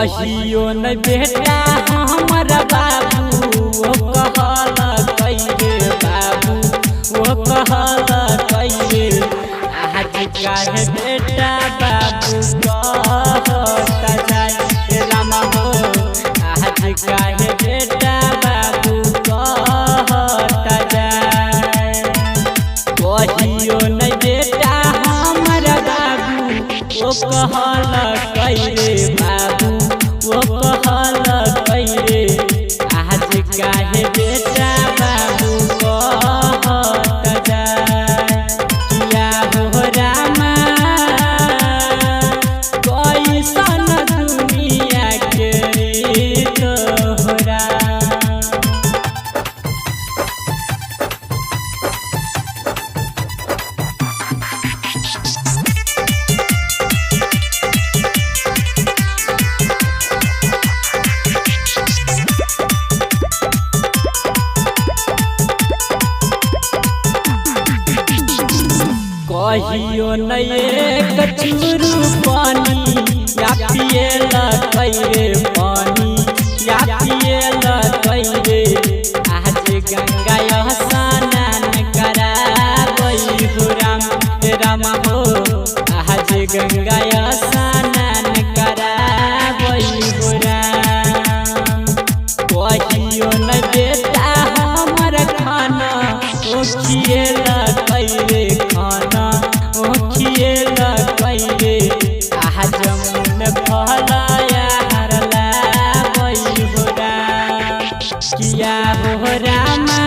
कहियो न बेटा हमर बाबू वो कहल कइले बाबू वो कहल कइले आज काहे बेटा बाबू कहता जाए राम हो आज काहे बेटा बाबू कहता जाए कहियो न बेटा हमर बाबू वो कहल कइले बाबू वो कहल कइले आज काहे बेटा बाबू कहता जाए किया हो रामा कैसन दुनिया के तोहरा कहियो न एक चूरू पानी या पिएला कइले पानी या पिएला कइले आज गंगा स्नान कराबई हो राम हो आज गंगा स्नान कराबई हो राम कहियो न बेटा हमर खाना ओ खिएला कइले खाना खिएला कइले आज मन भलाया हरला बई हो राम किया हो रामा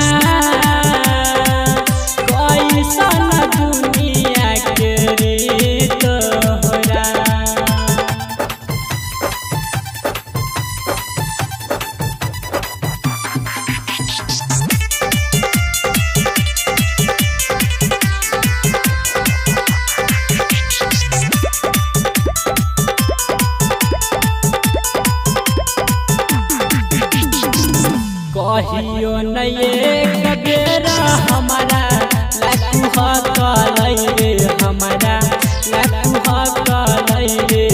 कैसन दुनिया के रे तोहरा कहियो न एक बेरा हमारा लखुआ कलैले हमारा लखुआ कलैले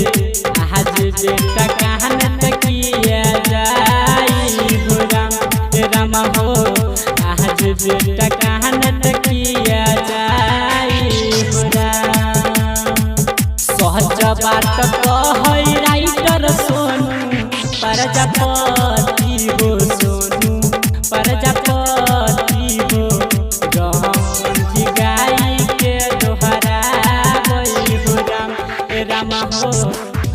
आज बेटा कहन तकिया जाई हो राम हो आज बेटा कहन तकिया जाई हो राम सहज बात कहै राइटर सोनू प्रजापति हो सोनू प्रजापति हो गहन गाई के दोहरा बई हो राम हो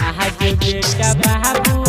आज बेटा बाबू